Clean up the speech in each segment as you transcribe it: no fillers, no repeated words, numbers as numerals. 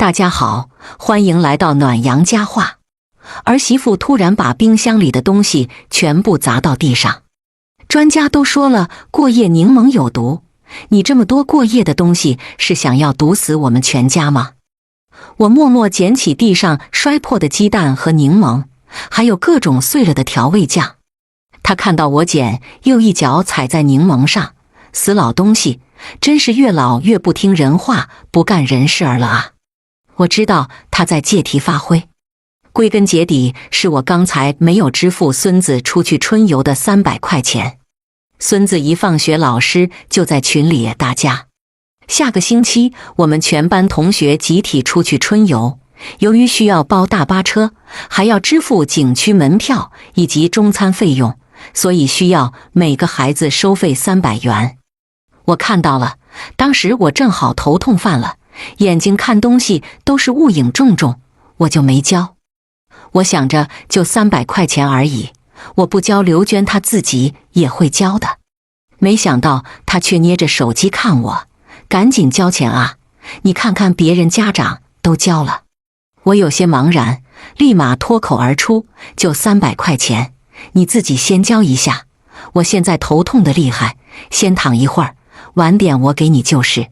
大家好，欢迎来到暖阳家话。儿媳妇突然把冰箱里的东西全部砸到地上。专家都说了，过夜柠檬有毒。你这么多过夜的东西，是想要毒死我们全家吗？我默默捡起地上摔破的鸡蛋和柠檬，还有各种碎了的调味酱。他看到我捡，又一脚踩在柠檬上。死老东西，真是越老越不听人话，不干人事儿了啊！我知道他在借题发挥，归根结底是我刚才没有支付孙子出去春游的300块钱。孙子一放学，老师就在群里大家，下个星期我们全班同学集体出去春游，由于需要包大巴车，还要支付景区门票以及中餐费用，所以需要每个孩子收费300元。我看到了，当时我正好头痛犯了，眼睛看东西都是雾影重重，我就没交。我想着就300块钱而已，我不交刘娟她自己也会交的。没想到她却捏着手机看我，赶紧交钱啊！你看看别人家长都交了。我有些茫然，立马脱口而出，就300块钱，你自己先交一下。我现在头痛得厉害，先躺一会儿，晚点我给你救市。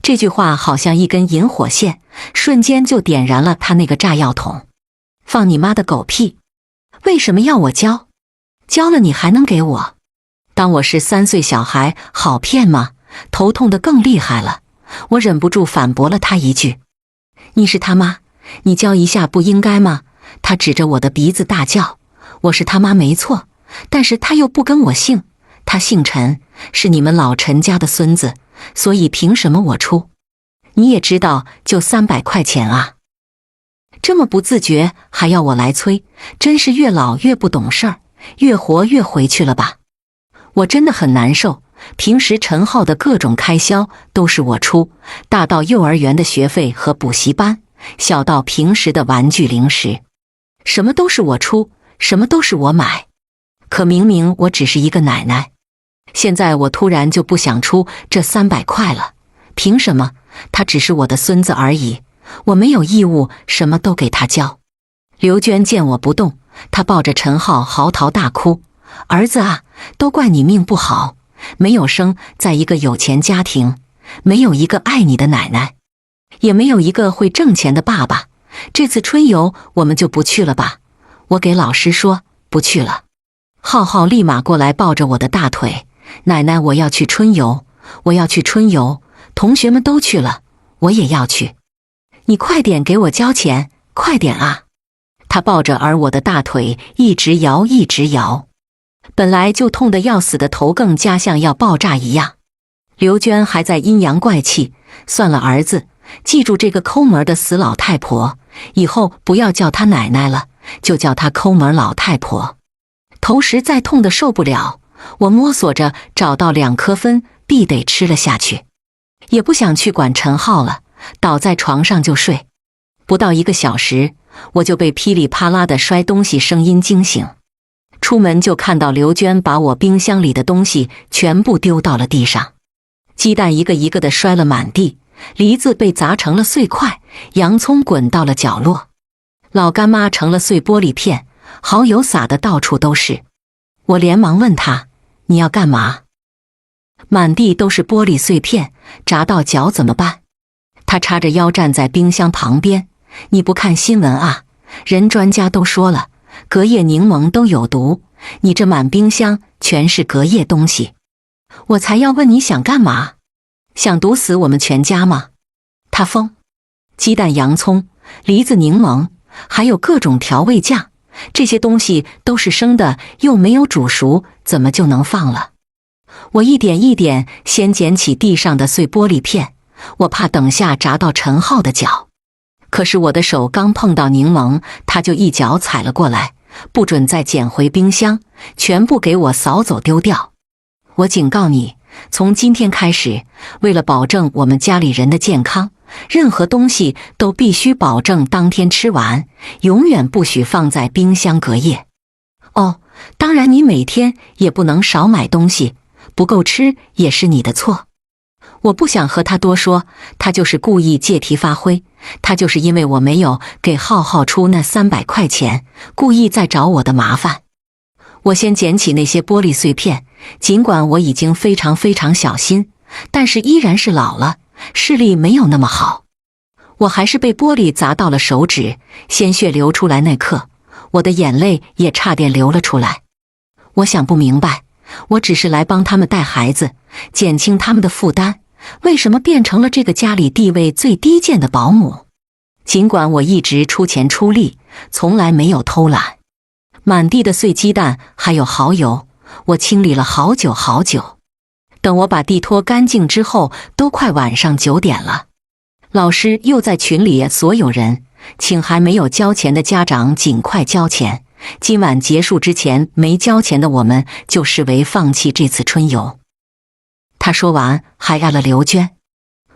这句话好像一根引火线，瞬间就点燃了他那个炸药桶。放你妈的狗屁！为什么要我交？交了你还能给我？当我是3岁小孩，好骗吗？头痛得更厉害了，我忍不住反驳了他一句：你是他妈，你交一下不应该吗？他指着我的鼻子大叫：我是他妈没错，但是他又不跟我姓，他姓陈，是你们老陈家的孙子，所以凭什么我出？你也知道就300块钱啊！这么不自觉还要我来催，真是越老越不懂事儿，越活越回去了吧。我真的很难受，平时陈浩的各种开销都是我出，大到幼儿园的学费和补习班，小到平时的玩具零食，什么都是我出，什么都是我买。可明明我只是一个奶奶，现在我突然就不想出这300块了，凭什么？他只是我的孙子而已，我没有义务什么都给他交。刘娟见我不动，她抱着陈浩嚎啕大哭：儿子啊，都怪你命不好，没有生在一个有钱家庭，没有一个爱你的奶奶，也没有一个会挣钱的爸爸。这次春游我们就不去了吧？我给老师说不去了。浩浩立马过来抱着我的大腿：奶奶，我要去春游，我要去春游，同学们都去了，我也要去。你快点给我交钱，快点啊！他抱着我的大腿一直摇一直摇，本来就痛得要死的头更加像要爆炸一样。刘娟还在阴阳怪气：算了儿子，记住这个抠门的死老太婆，以后不要叫她奶奶了，就叫她抠门老太婆。头实在痛得受不了，我摸索着找到2颗分，必得吃了下去。也不想去管陈浩了，倒在床上就睡。不到1个小时，我就被噼里啪啦的摔东西声音惊醒。出门就看到刘娟把我冰箱里的东西全部丢到了地上，鸡蛋一个一个的摔了满地，梨子被砸成了碎块，洋葱滚到了角落，老干妈成了碎玻璃片，蚝油撒得到处都是。我连忙问她：你要干嘛？满地都是玻璃碎片，砸到脚怎么办？她叉着腰站在冰箱旁边：你不看新闻啊？人专家都说了，隔夜柠檬都有毒，你这满冰箱全是隔夜东西。我才要问你想干嘛？想毒死我们全家吗？他疯！鸡蛋、洋葱、梨子、柠檬，还有各种调味酱，这些东西都是生的，又没有煮熟，怎么就能放了？我一点一点先捡起地上的碎玻璃片，我怕等下砸到陈浩的脚。可是我的手刚碰到柠檬，他就一脚踩了过来，不准再捡回冰箱，全部给我扫走丢掉。我警告你，从今天开始，为了保证我们家里人的健康，任何东西都必须保证当天吃完，永远不许放在冰箱隔夜。哦，当然你每天也不能少买东西，不够吃也是你的错。我不想和他多说，他就是故意借题发挥，他就是因为我没有给浩浩出那300块钱，故意在找我的麻烦。我先捡起那些玻璃碎片，尽管我已经非常非常小心，但是依然是老了，视力没有那么好。我还是被玻璃砸到了手指，鲜血流出来那刻，我的眼泪也差点流了出来。我想不明白，我只是来帮他们带孩子，减轻他们的负担，为什么变成了这个家里地位最低贱的保姆？尽管我一直出钱出力，从来没有偷懒。满地的碎鸡蛋还有蚝油，我清理了好久好久。等我把地拖干净之后，都快晚上9点了。老师又在群里所有人，请还没有交钱的家长尽快交钱，今晚结束之前没交钱的我们就视为放弃这次春游。他说完还按了刘娟，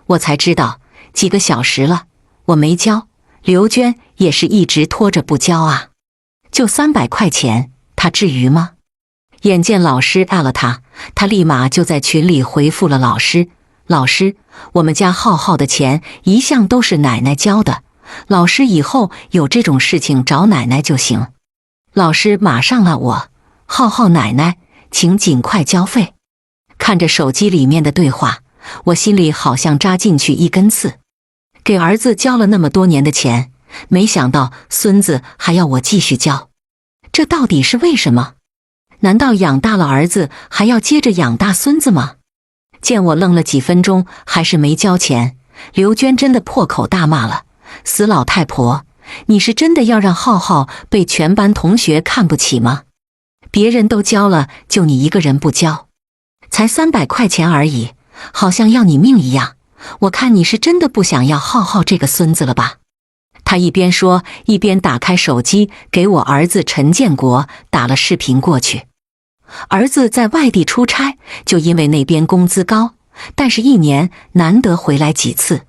我才知道几个小时了，我没交，刘娟也是一直拖着不交啊。就300块钱，他至于吗？眼见老师按了他立马就在群里回复了老师，老师，我们家浩浩的钱一向都是奶奶交的，老师以后有这种事情找奶奶就行。老师马上按我，浩浩奶奶，请尽快交费。看着手机里面的对话，我心里好像扎进去一根刺。给儿子交了那么多年的钱，没想到孙子还要我继续交，这到底是为什么？难道养大了儿子还要接着养大孙子吗？见我愣了几分钟还是没交钱，刘娟真的破口大骂了，死老太婆，你是真的要让浩浩被全班同学看不起吗？别人都交了，就你一个人不交，才300块钱而已，好像要你命一样，我看你是真的不想要浩浩这个孙子了吧。他一边说一边打开手机给我儿子陈建国打了视频过去。儿子在外地出差，就因为那边工资高，但是1年难得回来几次。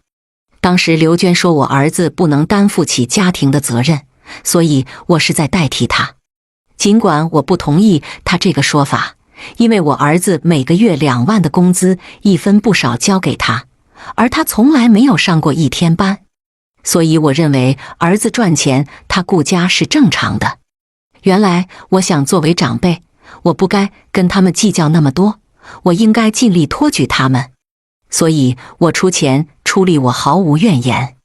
当时刘娟说我儿子不能担负起家庭的责任，所以我是在代替他。尽管我不同意他这个说法，因为我儿子每个月2万的工资一分不少交给他，而他从来没有上过1天班，所以我认为儿子赚钱他顾家是正常的。原来我想作为长辈，我不该跟他们计较那么多，我应该尽力托举他们，所以我出钱出力，我毫无怨言。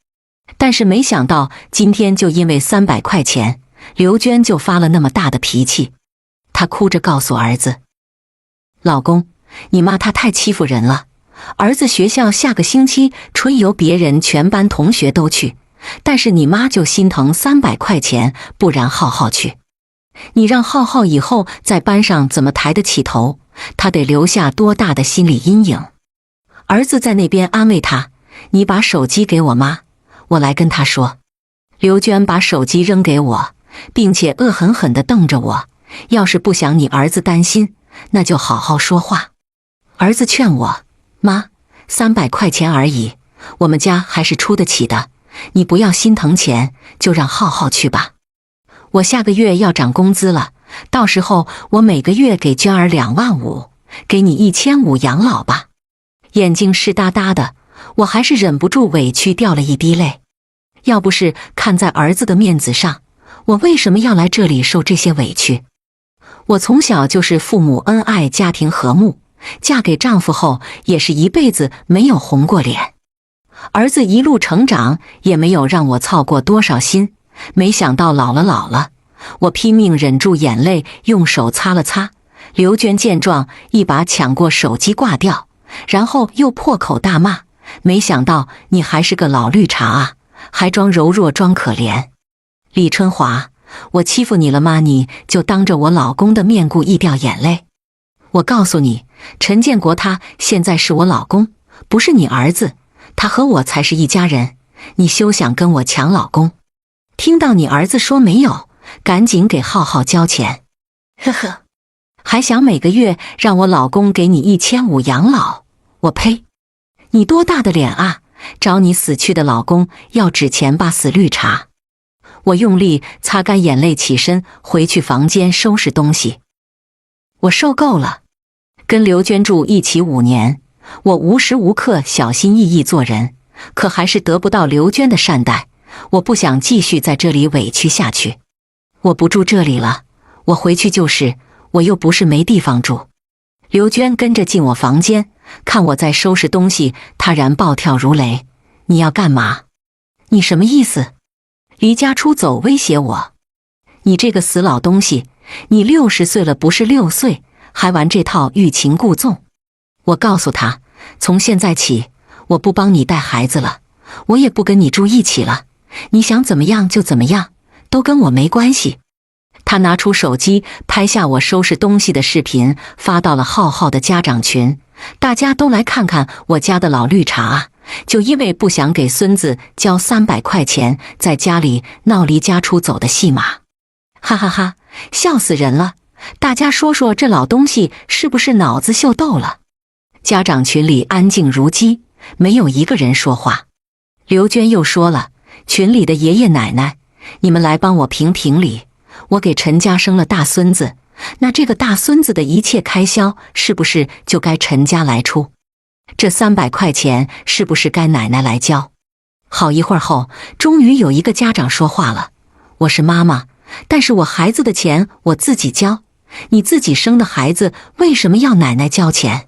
但是没想到今天就因为300块钱，刘娟就发了那么大的脾气。她哭着告诉儿子，老公，你妈她太欺负人了，儿子学校下个星期春游，别人全班同学都去，但是你妈就心疼300块钱，不然浩浩去。你让浩浩以后在班上怎么抬得起头，他得留下多大的心理阴影。儿子在那边安慰他，你把手机给我妈，我来跟她说。刘娟把手机扔给我，并且恶狠狠地瞪着我，要是不想你儿子担心，那就好好说话。儿子劝我，妈，300块钱而已，我们家还是出得起的，你不要心疼钱，就让浩浩去吧。我下个月要涨工资了，到时候我每个月给娟儿2万5，给你1500养老吧。眼睛湿哒哒的，我还是忍不住委屈掉了一滴泪。要不是看在儿子的面子上，我为什么要来这里受这些委屈？我从小就是父母恩爱，家庭和睦，嫁给丈夫后也是一辈子没有红过脸。儿子一路成长，也没有让我操过多少心。没想到老了，我拼命忍住眼泪，用手擦了擦。刘娟见状，一把抢过手机挂掉，然后又破口大骂，没想到你还是个老绿茶啊，还装柔弱装可怜。李春华，我欺负你了吗？你就当着我老公的面故意掉眼泪。我告诉你，陈建国他现在是我老公，不是你儿子，他和我才是一家人，你休想跟我抢老公。听到你儿子说没有，赶紧给浩浩交钱。呵呵，还想每个月让我老公给你1500养老？我呸！你多大的脸啊，找你死去的老公要纸钱吧，死绿茶！我用力擦干眼泪，起身回去房间收拾东西。我受够了，跟刘娟住一起5年，我无时无刻小心翼翼做人，可还是得不到刘娟的善待。我不想继续在这里委屈下去，我不住这里了，我回去就是，我又不是没地方住。刘娟跟着进我房间，看我在收拾东西，她然暴跳如雷：你要干嘛？你什么意思？离家出走威胁我？你这个死老东西，你60岁了不是6岁，还玩这套欲擒故纵。我告诉他，从现在起，我不帮你带孩子了，我也不跟你住一起了，你想怎么样就怎么样，都跟我没关系。他拿出手机拍下我收拾东西的视频，发到了浩浩的家长群，大家都来看看我家的老绿茶啊，就因为不想给孙子交300块钱，在家里闹离家出走的戏码。哈哈哈，笑死人了，大家说说这老东西是不是脑子秀逗了？家长群里安静如鸡，没有一个人说话。刘娟又说了，群里的爷爷奶奶，你们来帮我评评理，我给陈家生了大孙子，那这个大孙子的一切开销是不是就该陈家来出？这300块钱是不是该奶奶来交？好一会儿后，终于有一个家长说话了，我是妈妈，但是我孩子的钱我自己交，你自己生的孩子为什么要奶奶交钱？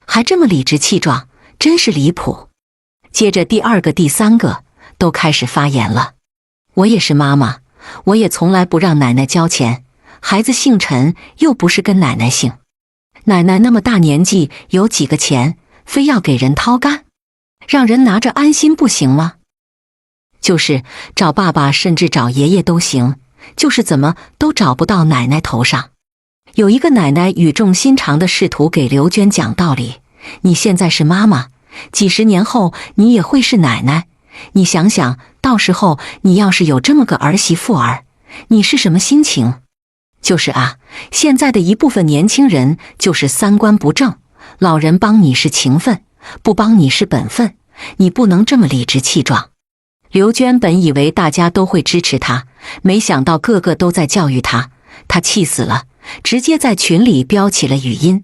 还这么理直气壮，真是离谱。接着第2个、第3个都开始发言了，我也是妈妈，我也从来不让奶奶交钱，孩子姓陈又不是跟奶奶姓，奶奶那么大年纪有几个钱，非要给人掏干，让人拿着安心不行吗？就是找爸爸甚至找爷爷都行，就是怎么都找不到奶奶头上。有一个奶奶语重心长地试图给刘娟讲道理，你现在是妈妈，几十年后你也会是奶奶，你想想，到时候你要是有这么个儿媳妇儿，你是什么心情？就是啊，现在的一部分年轻人就是3观不正，老人帮你是情分，不帮你是本分，你不能这么理直气壮。刘娟本以为大家都会支持她，没想到个个都在教育她，她气死了，直接在群里飙起了语音。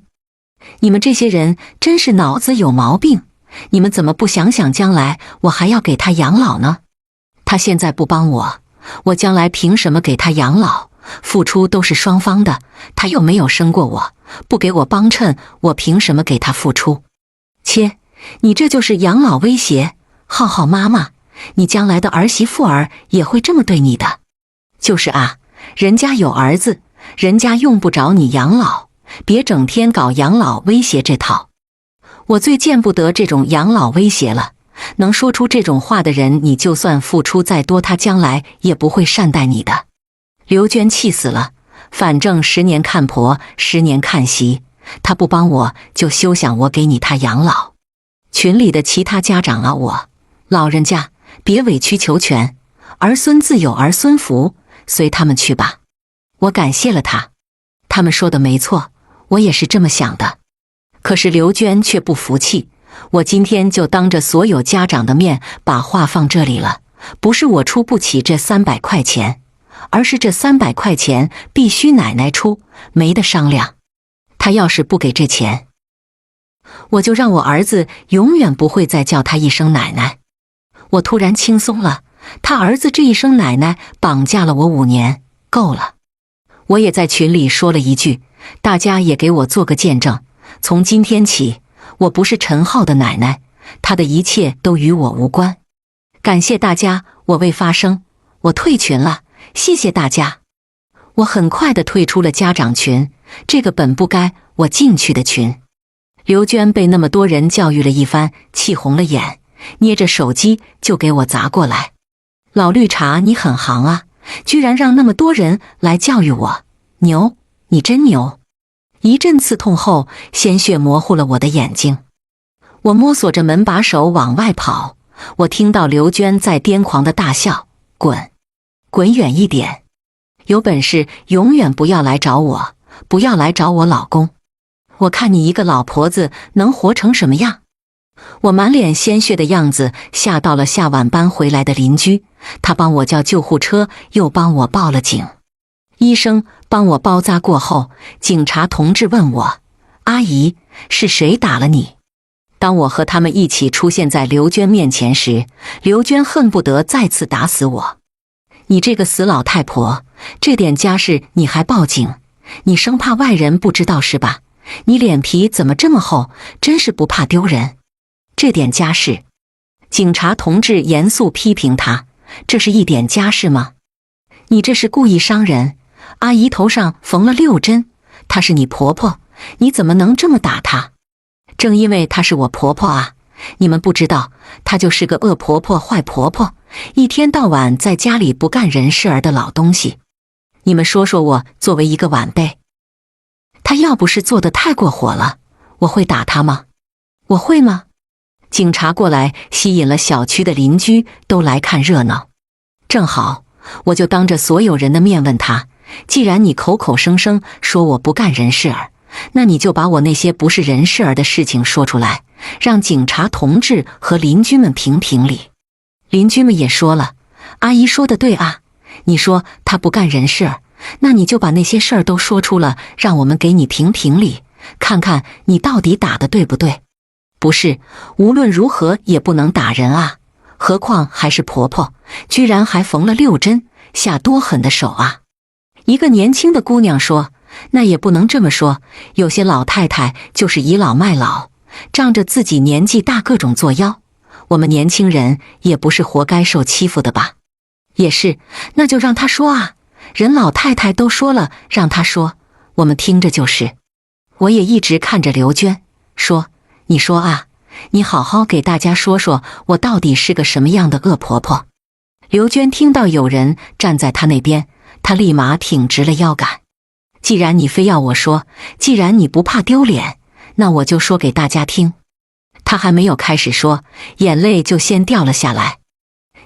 你们这些人真是脑子有毛病，你们怎么不想想将来我还要给他养老呢？他现在不帮我，我将来凭什么给他养老？付出都是双方的，他又没有生过我，不给我帮衬，我凭什么给他付出？切，你这就是养老威胁。浩浩妈妈，你将来的儿媳妇儿也会这么对你的。就是啊，人家有儿子，人家用不着你养老，别整天搞养老威胁这套。我最见不得这种养老威胁了，能说出这种话的人，你就算付出再多，他将来也不会善待你的。刘娟气死了，反正10年看婆，10年看媳，他不帮我就休想我给你他养老。群里的其他家长啊，我老人家别委曲求全，儿孙自有儿孙福，随他们去吧。我感谢了他，他们说的没错，我也是这么想的。可是刘娟却不服气，我今天就当着所有家长的面把话放这里了，不是我出不起这300块钱，而是这300块钱必须奶奶出，没得商量。他要是不给这钱，我就让我儿子永远不会再叫他一声奶奶。我突然轻松了，他儿子这一声奶奶绑架了我5年，够了。我也在群里说了一句，大家也给我做个见证，从今天起，我不是陈浩的奶奶，他的一切都与我无关。感谢大家，我未发声，我退群了，谢谢大家。我很快地退出了家长群，这个本不该我进去的群。刘娟被那么多人教育了一番，气红了眼，捏着手机就给我砸过来。老绿茶，你很行啊，居然让那么多人来教育我，牛，你真牛。一阵刺痛后，鲜血模糊了我的眼睛。我摸索着门把手往外跑，我听到刘娟在癫狂的大笑，滚，滚远一点，有本事永远不要来找我，不要来找我老公，我看你一个老婆子能活成什么样。我满脸鲜血的样子吓到了下晚班回来的邻居，他帮我叫救护车，又帮我报了警。医生帮我包扎过后，警察同志问我，阿姨，是谁打了你？当我和他们一起出现在刘娟面前时，刘娟恨不得再次打死我。你这个死老太婆，这点家事你还报警？你生怕外人不知道是吧？你脸皮怎么这么厚，真是不怕丢人。这点家事，警察同志严肃批评他，这是一点家事吗？你这是故意伤人。阿姨头上缝了6针，她是你婆婆，你怎么能这么打她？正因为她是我婆婆啊，你们不知道，她就是个恶婆婆、坏婆婆，一天到晚在家里不干人事儿的老东西。你们说说我作为一个晚辈，她要不是做得太过火了，我会打她吗？我会吗？警察过来，吸引了小区的邻居都来看热闹。正好，我就当着所有人的面问他，既然你口口声声说我不干人事儿，那你就把我那些不是人事儿的事情说出来，让警察同志和邻居们评评理。邻居们也说了，阿姨说的对啊，你说她不干人事儿，那你就把那些事儿都说出了，让我们给你评评理，看看你到底打得对不对。不是，无论如何也不能打人啊，何况还是婆婆，居然还缝了6针，下多狠的手啊。一个年轻的姑娘说，那也不能这么说，有些老太太就是倚老卖老，仗着自己年纪大各种作妖，我们年轻人也不是活该受欺负的吧？也是，那就让她说啊，人老太太都说了，让她说，我们听着就是。我也一直看着刘娟，说，你说啊，你好好给大家说说，我到底是个什么样的恶婆婆。刘娟听到有人站在她那边，她立马挺直了腰杆。既然你非要我说，既然你不怕丢脸，那我就说给大家听。她还没有开始说，眼泪就先掉了下来。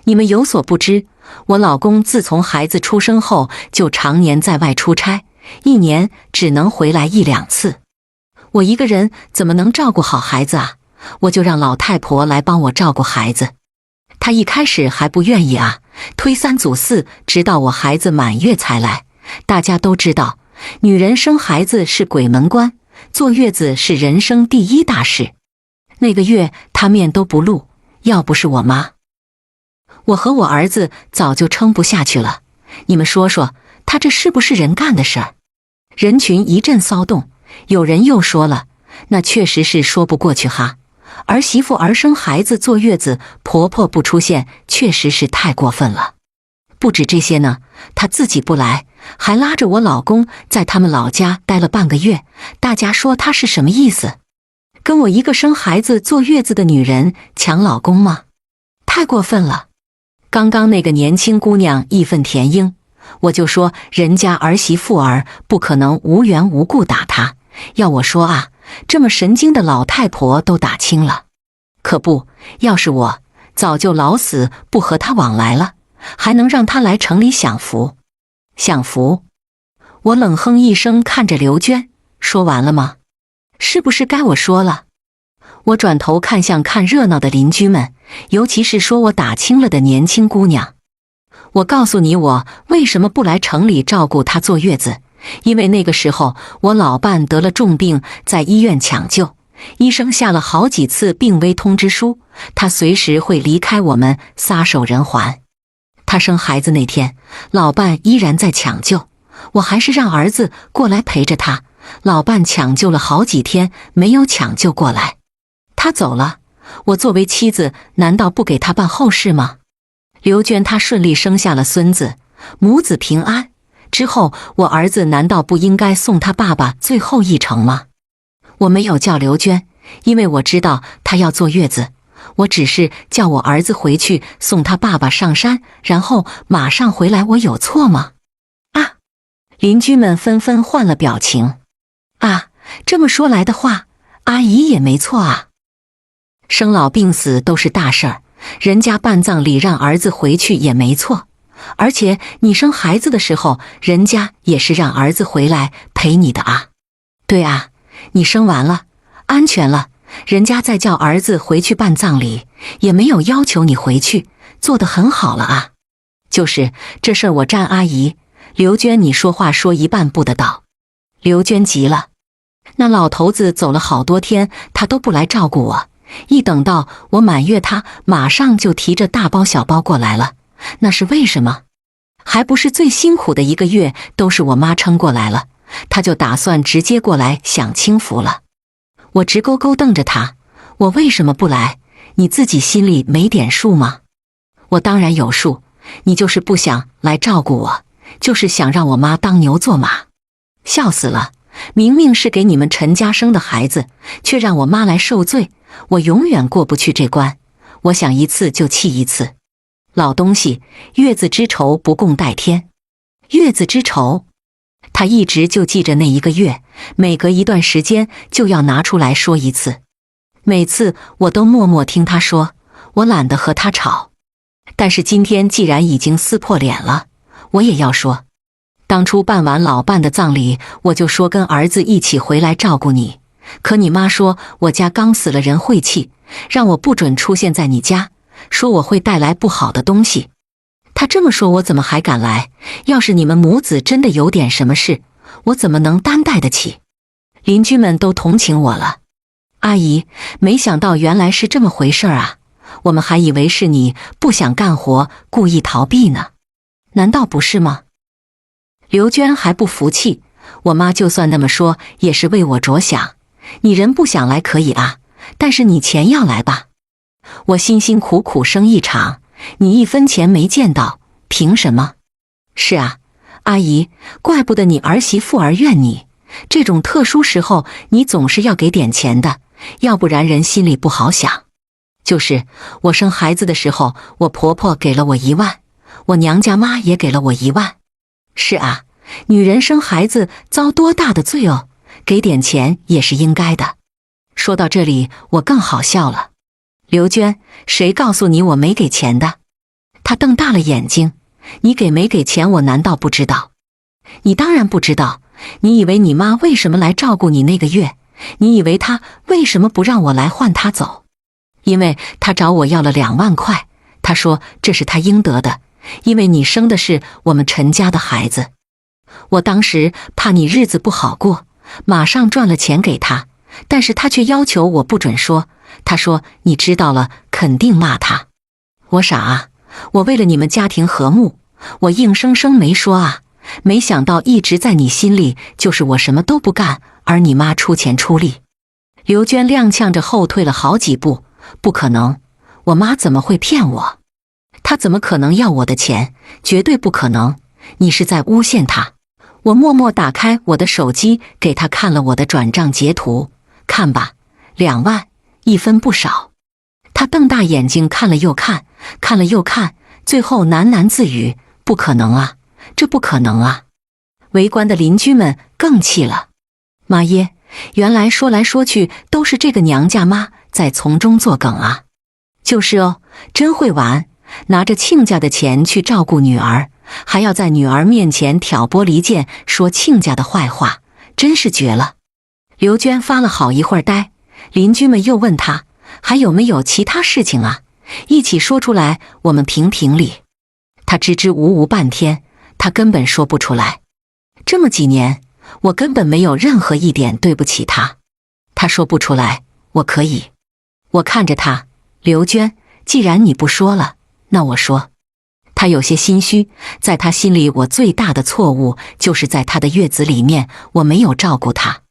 你们有所不知，我老公自从孩子出生后就常年在外出差，一年只能回来1、2次。我一个人怎么能照顾好孩子啊？我就让老太婆来帮我照顾孩子。她一开始还不愿意啊，推3阻4，直到我孩子满月才来。大家都知道，女人生孩子是鬼门关，坐月子是人生第1大事。那个月她面都不露，要不是我妈，我和我儿子早就撑不下去了。你们说说，她这是不是人干的事儿？人群一阵骚动，有人又说了，那确实是说不过去哈。儿媳妇儿生孩子坐月子，婆婆不出现，确实是太过分了。不止这些呢，她自己不来，还拉着我老公在他们老家待了半个月。大家说她是什么意思？跟我一个生孩子坐月子的女人抢老公吗？太过分了。刚刚那个年轻姑娘义愤填膺，我就说人家儿媳妇儿不可能无缘无故打她，要我说啊，这么神经的老太婆都打轻了。可不，要是我，早就老死不和她往来了，还能让她来城里享福？享福？我冷哼一声，看着刘娟，说完了吗？是不是该我说了？我转头看向看热闹的邻居们，尤其是说我打轻了的年轻姑娘。我告诉你，我为什么不来城里照顾她坐月子？因为那个时候我老伴得了重病，在医院抢救，医生下了好几次病危通知书，他随时会离开我们，撒手人寰。他生孩子那天，老伴依然在抢救，我还是让儿子过来陪着他。老伴抢救了好几天，没有抢救过来，他走了，我作为妻子，难道不给他办后事吗？刘娟她顺利生下了孙子，母子平安。之后，我儿子难道不应该送他爸爸最后一程吗？我没有叫刘娟，因为我知道她要坐月子，我只是叫我儿子回去送他爸爸上山，然后马上回来，我有错吗？啊！邻居们纷纷换了表情。啊，这么说来的话，阿姨也没错啊。生老病死都是大事儿，人家办葬礼让儿子回去也没错。而且你生孩子的时候，人家也是让儿子回来陪你的啊。对啊，你生完了，安全了，人家再叫儿子回去办葬礼，也没有要求你回去，做得很好了啊。就是这事儿我站阿姨。刘娟，你说话说一半不得倒。刘娟急了，那老头子走了好多天，他都不来照顾我，一等到我满月，他马上就提着大包小包过来了。那是为什么？还不是最辛苦的1个月都是我妈撑过来了，他就打算直接过来享清福了。我直勾勾瞪着他，我为什么不来？你自己心里没点数吗？我当然有数，你就是不想来照顾我，就是想让我妈当牛做马。笑死了，明明是给你们陈家生的孩子，却让我妈来受罪，我永远过不去这关。我想一次就气一次。老东西，月子之仇不共戴天。月子之仇，他一直就记着那1个月，每隔一段时间就要拿出来说一次。每次我都默默听他说，我懒得和他吵。但是今天既然已经撕破脸了，我也要说。当初办完老伴的葬礼，我就说跟儿子一起回来照顾你，可你妈说我家刚死了人晦气，让我不准出现在你家，说我会带来不好的东西。她这么说，我怎么还敢来？要是你们母子真的有点什么事，我怎么能担待得起？邻居们都同情我了。阿姨，没想到原来是这么回事啊，我们还以为是你不想干活，故意逃避呢。难道不是吗？刘娟还不服气，我妈就算那么说，也是为我着想。你人不想来可以啊，但是你钱要来吧。我辛辛苦苦生一场，你1分钱没见到，凭什么？是啊，阿姨，怪不得你儿媳妇儿怨你，这种特殊时候你总是要给点钱的，要不然人心里不好想。就是我生孩子的时候，我婆婆给了我1万，我娘家妈也给了我1万。是啊，女人生孩子遭多大的罪哦，给点钱也是应该的。说到这里，我更好笑了。刘娟，谁告诉你我没给钱的？她瞪大了眼睛，你给没给钱我难道不知道？你当然不知道，你以为你妈为什么来照顾你那个月？你以为她为什么不让我来换她走？因为她找我要了2万块，她说这是她应得的，因为你生的是我们陈家的孩子。我当时怕你日子不好过，马上赚了钱给她，但是她却要求我不准说，她说你知道了肯定骂她。我傻啊，我为了你们家庭和睦，我硬生生没说啊，没想到一直在你心里就是我什么都不干，而你妈出钱出力。刘娟踉跄着后退了好几步，不可能，我妈怎么会骗我？她怎么可能要我的钱？绝对不可能，你是在诬陷她。我默默打开我的手机，给她看了我的转账截图，看吧，2万，1分不少。她瞪大眼睛看了又看，看了又看，最后喃喃自语，不可能啊，这不可能啊。围观的邻居们更气了。妈耶，原来说来说去都是这个娘家妈在从中作梗啊。就是哦，真会玩，拿着亲家的钱去照顾女儿，还要在女儿面前挑拨离间，说亲家的坏话，真是绝了。刘娟发了好一会儿呆，邻居们又问她还有没有其他事情啊，一起说出来，我们评评理。她支支吾吾半天，她根本说不出来。这么几年，我根本没有任何一点对不起她。她说不出来，我可以。我看着她，刘娟，既然你不说了，那我说。她有些心虚，在她心里，我最大的错误就是在她的月子里面，我没有照顾她。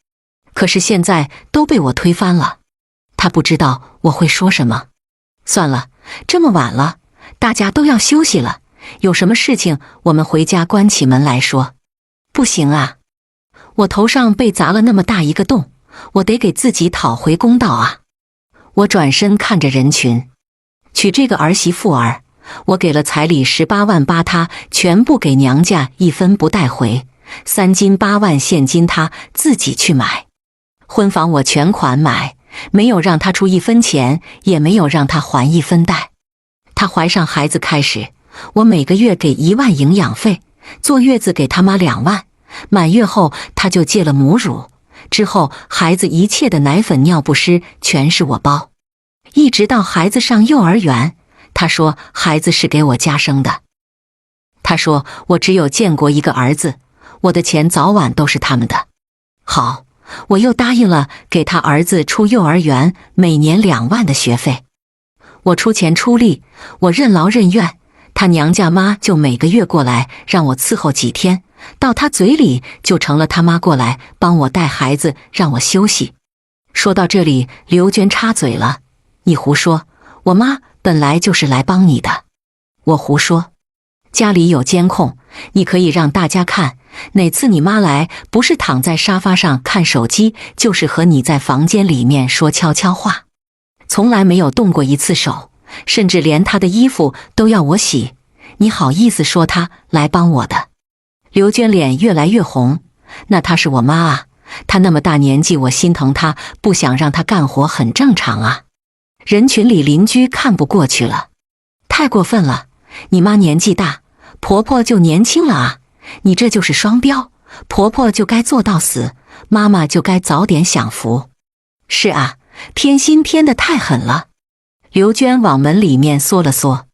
可是现在都被我推翻了。她不知道我会说什么。算了，这么晚了，大家都要休息了，有什么事情我们回家关起门来说。不行啊，我头上被砸了那么大一个洞，我得给自己讨回公道啊。我转身看着人群，娶这个儿媳妇儿，我给了彩礼18万8，她全部给娘家，1分不带回，3斤8万现金她自己去买。婚房我全款买，没有让她出1分钱，也没有让她还1分贷。她怀上孩子开始，我每个月给1万营养费，坐月子给她妈2万，满月后她就戒了母乳，之后孩子一切的奶粉尿不湿全是我包，一直到孩子上幼儿园，她说孩子是给我家生的。她说我只有见过一个儿子，我的钱早晚都是他们的。好，我又答应了给他儿子出幼儿园每年2万的学费。我出钱出力，我任劳任怨，他娘家妈就每个月过来让我伺候几天，到他嘴里就成了他妈过来帮我带孩子，让我休息。说到这里，刘娟插嘴了：“你胡说，我妈本来就是来帮你的。”我胡说，家里有监控，你可以让大家看，哪次你妈来，不是躺在沙发上看手机，就是和你在房间里面说悄悄话，从来没有动过一次手，甚至连她的衣服都要我洗，你好意思说她来帮我的？刘娟脸越来越红，那她是我妈啊，她那么大年纪，我心疼她，不想让她干活很正常啊。人群里邻居看不过去了：“太过分了，你妈年纪大，婆婆就年轻了啊，你这就是双标，婆婆就该做到死，妈妈就该早点享福。”是啊，偏心偏得太狠了。刘娟往门里面缩了缩：“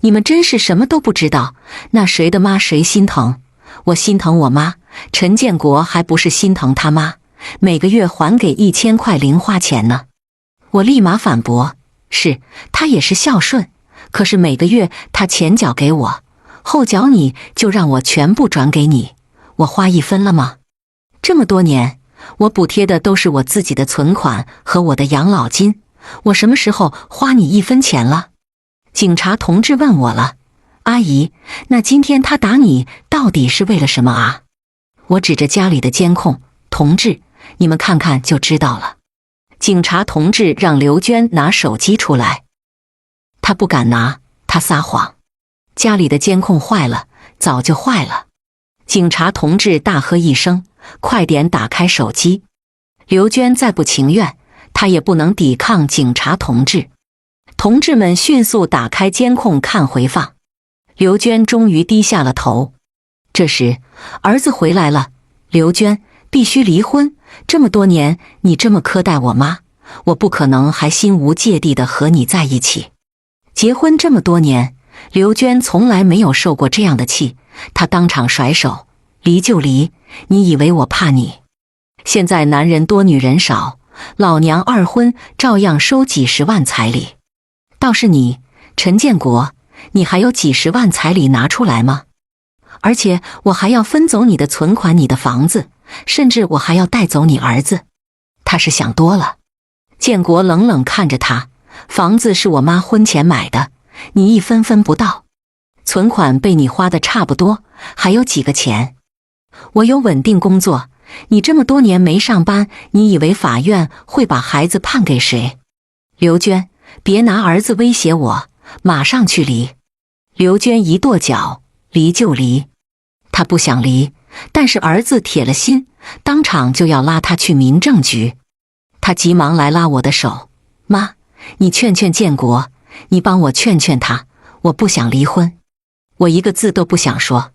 你们真是什么都不知道，那谁的妈谁心疼？我心疼我妈，陈建国还不是心疼他妈，每个月还给1000块零花钱呢。”我立马反驳：“是，他也是孝顺，可是每个月他前脚给我，后脚你就让我全部转给你，我花1分了吗？这么多年，我补贴的都是我自己的存款和我的养老金，我什么时候花你1分钱了？”警察同志问我了：“阿姨，那今天他打你到底是为了什么啊？”我指着家里的监控：“同志，你们看看就知道了。”警察同志让刘娟拿手机出来，她不敢拿，她撒谎。家里的监控坏了，早就坏了。警察同志大喝一声：“快点打开手机！”刘娟再不情愿，她也不能抵抗警察同志。同志们迅速打开监控看回放，刘娟终于低下了头。这时，儿子回来了：“刘娟，必须离婚！这么多年，你这么苛待我妈，我不可能还心无芥蒂地和你在一起。”结婚这么多年，刘娟从来没有受过这样的气，她当场甩手：“离就离，你以为我怕你？现在男人多女人少，老娘2婚照样收几十万彩礼。倒是你，陈建国，你还有几十万彩礼拿出来吗？而且我还要分走你的存款，你的房子，甚至我还要带走你儿子。”他是想多了。建国冷冷看着他：“房子是我妈婚前买的，你1分分不到，存款被你花的差不多，还有几个钱？我有稳定工作，你这么多年没上班，你以为法院会把孩子判给谁？”刘娟，别拿儿子威胁我，马上去离！刘娟一跺脚：“离就离。”她不想离，但是儿子铁了心，当场就要拉她去民政局。她急忙来拉我的手：“妈，你劝劝建国，你帮我劝劝他，我不想离婚。”我一个字都不想说。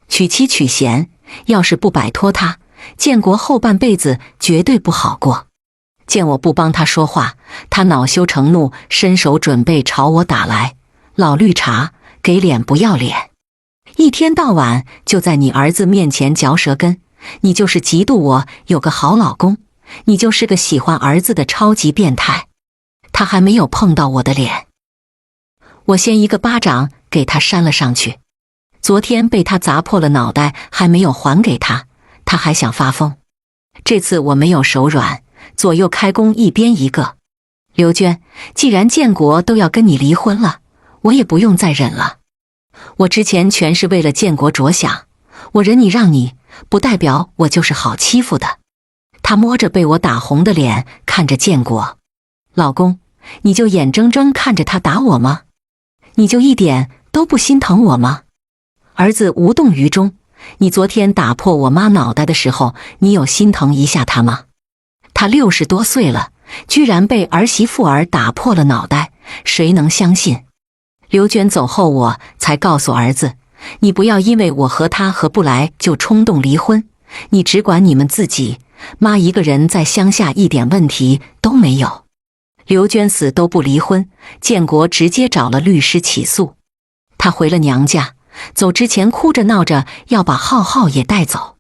娶妻娶贤，要是不摆脱他，建国后半辈子绝对不好过。见我不帮他说话，他恼羞成怒，伸手准备朝我打来：“老绿茶，给脸不要脸！一天到晚就在你儿子面前嚼舌根，你就是嫉妒我有个好老公，你就是个喜欢儿子的超级变态。”他还没有碰到我的脸，我先一个巴掌给他扇了上去。昨天被他砸破了脑袋，还没有还给他，他还想发疯。这次我没有手软，左右开弓，一边一个。刘娟，既然建国都要跟你离婚了，我也不用再忍了。我之前全是为了建国着想，我忍你让你，不代表我就是好欺负的。他摸着被我打红的脸，看着建国：“老公，你就眼睁睁看着他打我吗？你就一点都不心疼我吗？”儿子无动于衷：“你昨天打破我妈脑袋的时候，你有心疼一下她吗？她60多岁了，居然被儿媳妇儿打破了脑袋，谁能相信？”刘娟走后，我才告诉儿子：“你不要因为我和他合不来就冲动离婚，你只管你们自己，妈一个人在乡下一点问题都没有。”刘娟死都不离婚，建国直接找了律师起诉。他回了娘家，走之前哭着闹着要把浩浩也带走。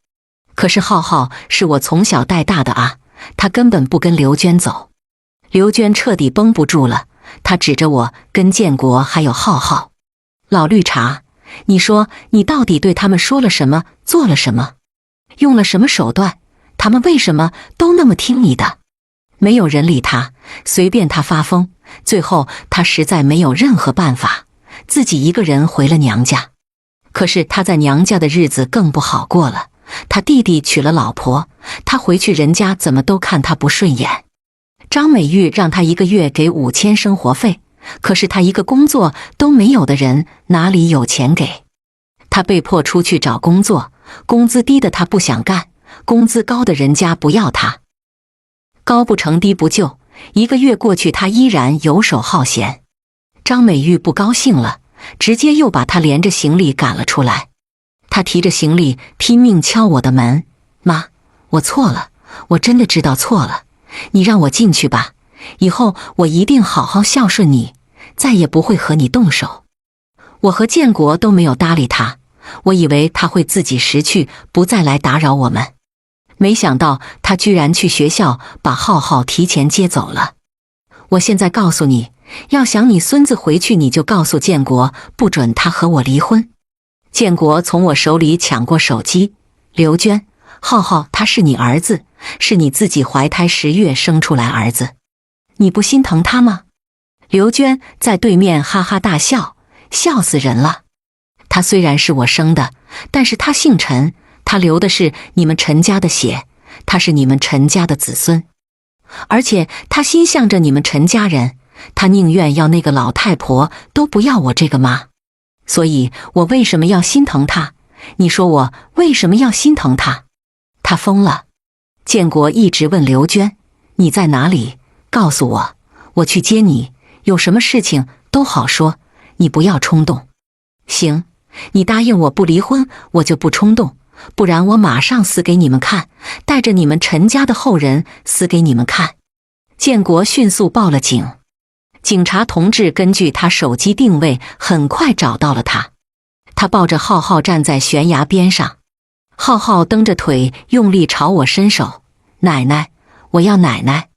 可是浩浩是我从小带大的啊，他根本不跟刘娟走。刘娟彻底绷不住了，她指着我跟建国还有浩浩。老绿茶，你说你到底对他们说了什么，做了什么，用了什么手段？他们为什么都那么听你的？没有人理他，随便他发疯。最后他实在没有任何办法，自己一个人回了娘家。可是他在娘家的日子更不好过了，他弟弟娶了老婆，他回去人家怎么都看他不顺眼。张美玉让他一个月给5000生活费，可是他一个工作都没有的人哪里有钱给？他被迫出去找工作，工资低的他不想干，工资高的人家不要他。高不成低不就，一个月过去他依然游手好闲。张美玉不高兴了，直接又把他连着行李赶了出来。他提着行李拼命敲我的门，妈，我错了，我真的知道错了，你让我进去吧，以后我一定好好孝顺你，再也不会和你动手。我和建国都没有搭理他，我以为他会自己识趣，不再来打扰我们。没想到他居然去学校把浩浩提前接走了。我现在告诉你，要想你孙子回去，你就告诉建国，不准他和我离婚。建国从我手里抢过手机，刘娟，浩浩他是你儿子，是你自己怀胎10月生出来儿子，你不心疼他吗？刘娟在对面哈哈大笑，笑死人了。他虽然是我生的，但是他姓陈，他流的是你们陈家的血，他是你们陈家的子孙，而且他心向着你们陈家人，他宁愿要那个老太婆，都不要我这个妈。所以我为什么要心疼他？你说我为什么要心疼他？他疯了。建国一直问刘娟，你在哪里？告诉我，我去接你，有什么事情都好说，你不要冲动。行，你答应我不离婚，我就不冲动，不然我马上死给你们看，带着你们陈家的后人死给你们看。建国迅速报了警，警察同志根据他手机定位很快找到了他。他抱着浩浩站在悬崖边上，浩浩蹬着腿用力朝我伸手，奶奶，我要奶奶。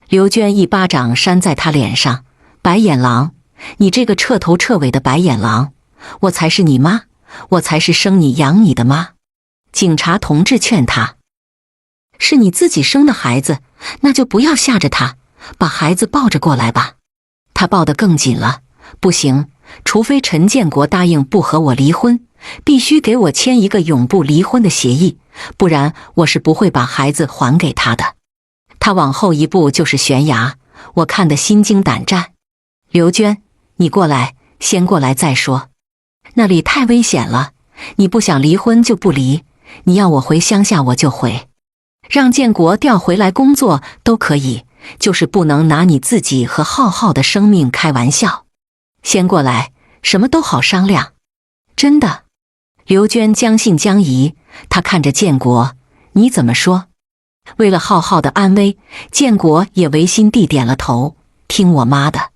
刘娟一巴掌扇在他脸上，白眼狼，你这个彻头彻尾的白眼狼，我才是你妈，我才是生你养你的妈。警察同志劝他，是你自己生的孩子，那就不要吓着他，把孩子抱着过来吧。他抱得更紧了，不行，除非陈建国答应不和我离婚，必须给我签一个永不离婚的协议，不然我是不会把孩子还给他的。他往后一步就是悬崖，我看得心惊胆战。刘娟，你过来，先过来再说。那里太危险了，你不想离婚就不离，你要我回乡下我就回，让建国调回来工作都可以，就是不能拿你自己和浩浩的生命开玩笑。先过来，什么都好商量。真的。刘娟将信将疑，她看着建国，你怎么说？为了浩浩的安危，建国也违心地点了头，听我妈的。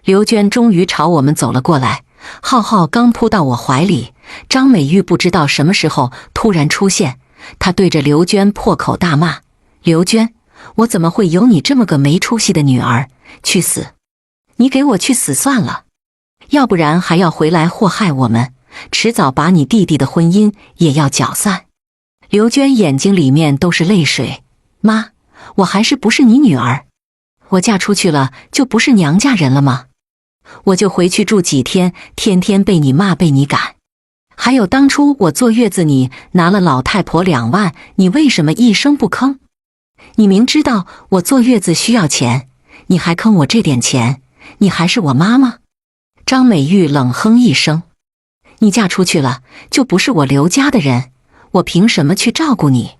刘娟终于朝我们走了过来，浩浩刚扑到我怀里，张美玉不知道什么时候突然出现，她对着刘娟破口大骂，刘娟，我怎么会有你这么个没出息的女儿？去死！你给我去死算了，要不然还要回来祸害我们，迟早把你弟弟的婚姻也要搅散。刘娟眼睛里面都是泪水，妈，我还是不是你女儿？我嫁出去了就不是娘家人了吗？我就回去住几天，天天被你骂被你赶。还有当初我坐月子你拿了老太婆2万，你为什么一声不吭？你明知道我坐月子需要钱，你还坑我这点钱，你还是我妈吗？张美玉冷哼一声，你嫁出去了就不是我刘家的人，我凭什么去照顾你？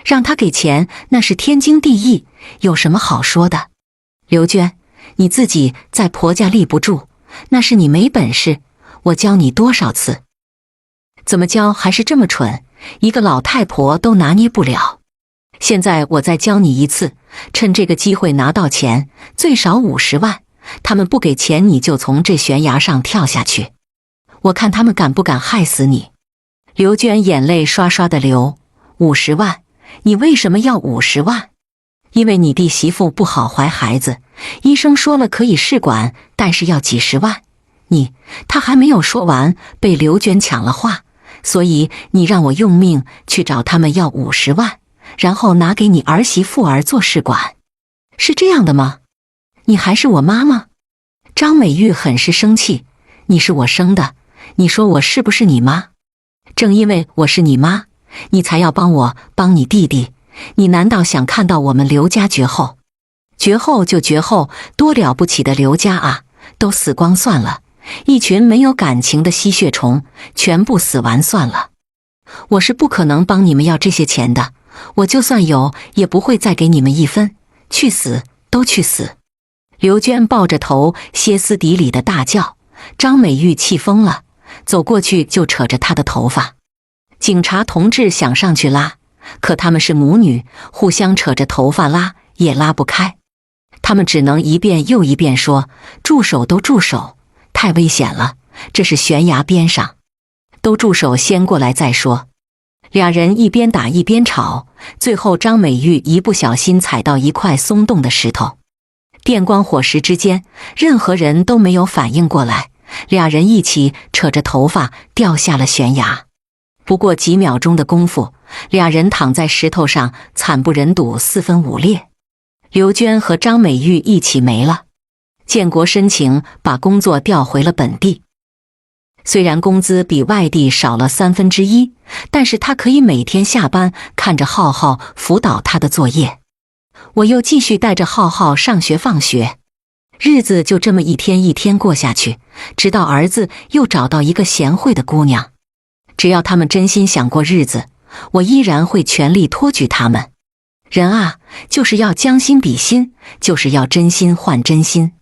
让他给钱那是天经地义，有什么好说的？刘娟，你自己在婆家立不住，那是你没本事，我教你多少次？怎么教还是这么蠢，一个老太婆都拿捏不了。现在我再教你一次，趁这个机会拿到钱，最少50万，他们不给钱你就从这悬崖上跳下去，我看他们敢不敢害死你。刘娟眼泪刷刷的流， 50万，你为什么要50万？因为你弟媳妇不好怀孩子，医生说了可以试管，但是要几十万。他还没有说完，被刘娟抢了话，所以你让我用命去找他们要50万，然后拿给你儿媳妇儿做试管，是这样的吗？你还是我妈吗？张美玉很是生气，你是我生的，你说我是不是你妈？正因为我是你妈，你才要帮你弟弟，你难道想看到我们刘家绝后？绝后就绝后，多了不起的刘家啊，都死光算了，一群没有感情的吸血虫，全部死完算了。我是不可能帮你们要这些钱的，我就算有，也不会再给你们一分，去死，都去死！刘娟抱着头歇斯底里的大叫，张美玉气疯了，走过去就扯着她的头发。警察同志想上去拉，可他们是母女，互相扯着头发拉也拉不开，他们只能一遍又一遍说：住手，都住手，太危险了，这是悬崖边上，都住手，先过来再说。俩人一边打一边吵，最后张美玉一不小心踩到一块松动的石头，电光火石之间，任何人都没有反应过来，俩人一起扯着头发掉下了悬崖。不过几秒钟的功夫，俩人躺在石头上，惨不忍睹，四分五裂。刘娟和张美玉一起没了。建国申请把工作调回了本地，虽然工资比外地少了1/3，但是他可以每天下班看着浩浩辅导他的作业，我又继续带着浩浩上学放学，日子就这么一天一天过下去，直到儿子又找到一个贤惠的姑娘。只要他们真心想过日子，我依然会全力托举他们。人啊，就是要将心比心，就是要真心换真心。